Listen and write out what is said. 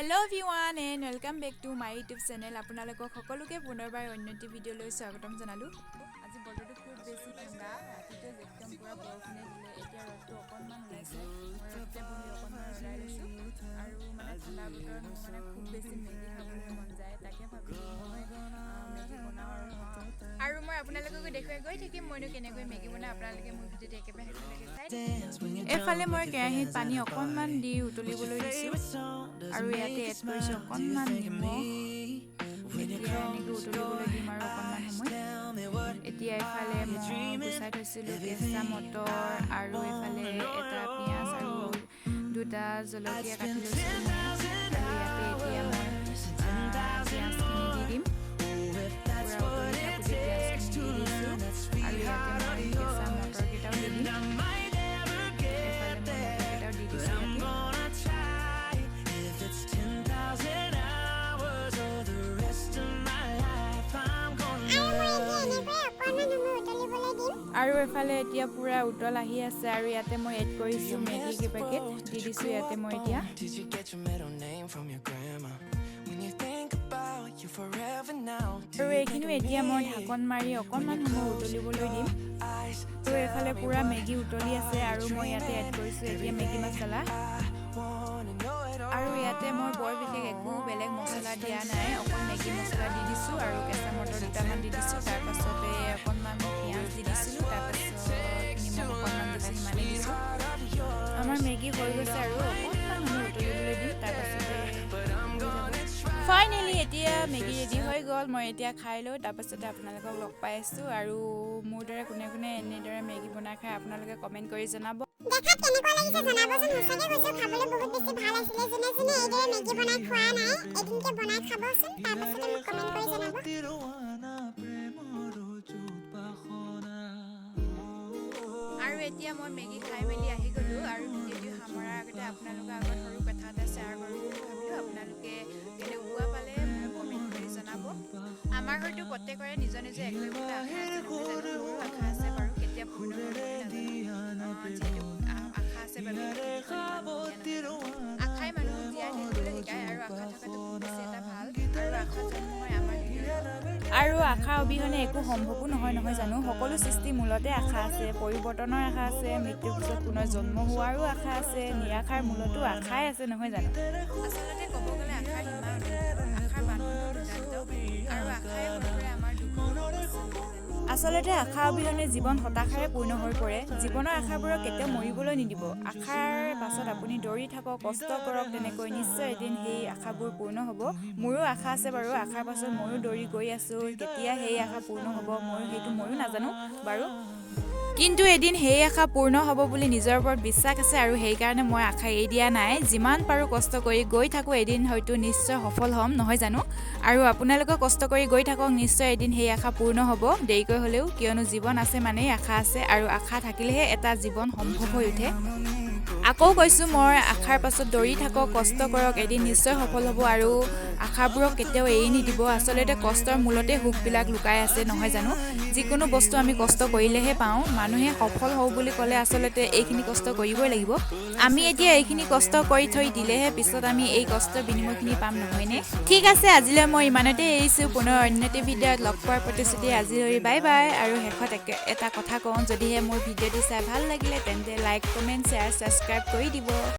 Hello everyone and welcome back to my YouTube channel. আপোনালোকক সকলোকে পুনৰবাৰ অন্যটি ভিডিঅ' লৈ স্বাগতম জনালো। আজি বতৰটো খুব বেছি ঠাণ্ডা, ৰাতিটো একদম পুৰা বৰষুণে দিলে। এতিয়া ৰ'দটো অকণমান ওলাইছে। মই ৰ'দতে বহি অকণমান ৰ'দাই লৈছোঁ আৰু মানে ঠাণ্ডা বতৰত মানে খুব বেছি মেগী খাবলৈ মন যায়। তাকে ভাবিলোঁ মই মেগী বনাওঁ আৰু মই আপোনালোকক দেখুৱাই গৈ থাকিম মইনো কেনেকৈ মেগী বনাওঁ। আপোনালোকে মোৰ ভিডিঅ'টো একেবাৰে শেষলৈকে চাই এইফালে মই কেৰাহীত পানী অকণমান দি উতলিবলৈ দিছোঁ আৰু ইয়াতে এড কৰিছোঁ অকণমান নিমখ। এতিয়া এনেকৈ উতলিবলৈ দিম আৰু অকণমান সময়। এতিয়া এইফালে মই গুচাই থৈছিলোঁ কেঁচা মটৰ আৰু এইফালে এটা পিঁয়াজ আৰু দুটা জলকীয়া কাটি লৈছিলোঁ আৰু ইয়াতে এতিয়া মই পিঁয়াজখিনি দি দিম। পূৰা উতলি থাকোঁতে পিঁয়াজখিনি দি দিছোঁ আৰু ইয়াতে মই কেঁচা মটৰকেইটাও দি দিম। আৰু এফালে এতিয়া পুৰা উতল আহি আছে আৰু ইয়াতে মই এড কৰিছোঁ মেগী পেকেট দি দিছোঁ ইয়াতে মই এতিয়া। আৰু এইখিনিও এতিয়া মই ঢাকন মাৰি অকণমান সময় উতলিবলৈ দিম। তো এইফালে পুৰা মেগী উতলি আছে আৰু মই ইয়াতে এড কৰিছোঁ এতিয়া মেগী মছলা। আৰু ইয়াতে মই বৰ বিশেষ একো বেলেগ মছলা দিয়া নাই, অকল মেগী মছলা দি দিছোঁ আৰু কেঁচা মটৰ দুটামান দি দিছোঁ। তাৰপাছতে অকণমান পিঁয়াজ দি দিছিলোঁ, তাৰপাছত নিমখ অকণমান দিছোঁ, সিমানেই দিছোঁ। আমাৰ মেগী হৈ গৈছে আৰু অকণমান সময় উতলিবলৈ দিম। তাৰপাছতে ফাইনেলি এতিয়া মেগী ৰেডি হৈ গ'ল। মই এতিয়া খাই লওঁ, তাৰপাছতে আপোনালোকক লগ পাই আছোঁ। আৰু মোৰ দৰে কোনে কোনে এনেদৰে মেগী বনাই খায় আপোনালোকে কমেণ্ট কৰি জনাব। দেখাত কেনেকুৱা লাগিছে জনাবচোন। সঁচাকৈ কৈছোঁ খাবলৈ বহুত বেছি ভাল আছিলে। যোনে যোনে এইদৰে মেগী বনাই খোৱা নাই এদিনকে বনাই খাবচোন, তাৰপাছতে মোক কমেণ্ট কৰি জনাব। আৰু এতিয়া মই মেগী খাই মেলি আহি গ'লোঁ আৰু ভিডিঅ'টো সামৰাৰ আগতে আপোনালোকৰ আগত সৰু কথা এটা শ্বেয়াৰ কৰোঁ বুলি ভাবিলোঁ। আপোনালোকে কেনেকুৱা পালে মোক কমেণ্ট কৰি জনাব। আমাৰ হয়তো প্ৰত্যেকৰে নিজৰ নিজৰ একো একোটা আশা আছে, নহয় জানো? মোৰো আশা আছে বাৰু, কেতিয়া পূৰ্ণ হ'ব নাজানো। যিহেতু আশা আছে বাবে আশাই মানুহক জীয়াই থাকিবলৈ শিকায় আৰু আশা থকাটো খুব বেছি এটা ভাল আৰু আশা জন্ম হয় আমাৰ আৰু আশা অবিহনে একো সম্ভৱো নহয়, নহয় জানো? সকলো সৃষ্টি মূলতে আশা আছে, পৰিৱৰ্তনৰ আশা আছে, মৃত্যুৰ পিছত পুনৰ জন্ম হোৱাৰো আশা আছে, নিৰাশাৰ মূলতো আশাই আছে, নহয় জানো? আচলতে ক'ব গ'লে আশাৰ সীমা আশাৰ বান্ধোনৰ দুৰ্দান্ত আৰু আশাই হৈ পৰে আমাৰ আচলতে আশা অবিহনে জীৱন হতাশাৰে পূৰ্ণ হৈ পৰে। জীৱনৰ আশাবোৰক কেতিয়াও মৰিবলৈ নিদিব। আশাৰ পাছত আপুনি দৌৰি থাকক, কষ্ট কৰক, তেনেকৈ নিশ্চয় এদিন সেই আশাবোৰ পূৰ্ণ হ'ব। মোৰো আশা আছে বাৰু, আশাৰ পাছত ময়ো দৌৰি গৈ আছোঁ। কেতিয়া সেই আশা পূৰ্ণ হ'ব ময়ো নাজানো বাৰু, কিন্তু এদিন সেই আশা পূৰ্ণ হ'ব বুলি নিজৰ ওপৰত বিশ্বাস আছে আৰু সেইকাৰণে মই আশা এৰি দিয়া নাই। যিমান পাৰোঁ কষ্ট কৰি গৈ থাকোঁ, এদিন হয়তো নিশ্চয় সফল হ'ম, নহয় জানো? আৰু আপোনালোকে কষ্ট কৰি গৈ থাকক, নিশ্চয় এদিন সেই আশা পূৰ্ণ হ'ব, দেৰিকৈ হ'লেও, কিয়নো জীৱন আছে মানেই আশা আছে আৰু আশা থাকিলেহে এটা জীৱন সম্ভৱ হৈ উঠে। আকৌ কৈছোঁ মই, আশাৰ পাছত দৌৰি থাকক, কষ্ট কৰক, এদিন নিশ্চয় সফল হ'ব আৰু আশাবোৰক কেতিয়াও এৰি নিদিব। আচলতে কষ্টৰ মূলতে সুখবিলাক লুকাই আছে, নহয় জানো? যিকোনো বস্তু আমি কষ্ট কৰিলেহে পাওঁ। মানুহে সফল হওঁ বুলি ক'লে আচলতে এইখিনি কষ্ট কৰিবই লাগিব। আমি এতিয়া এইখিনি কষ্ট কৰি থৈ দিলেহে পিছত আমি এই কষ্টৰ বিনিময়খিনি পাম, নহয়নে? ঠিক আছে, আজিলৈ মই ইমানতে এৰিছোঁ। পুনৰ অন্য এটা ভিডিঅ'ত লগ পোৱাৰ প্ৰতিশ্ৰুতি আজিলৈ বাই বাই। আৰু শেষত এটা কথা কওঁ, যদিহে মোৰ ভিডিঅ'টো চাই ভাল লাগিলে তেন্তে লাইক, কমেণ্ট, শ্বেয়াৰ, ছাবস্ক্ৰাইব কৰি দিব।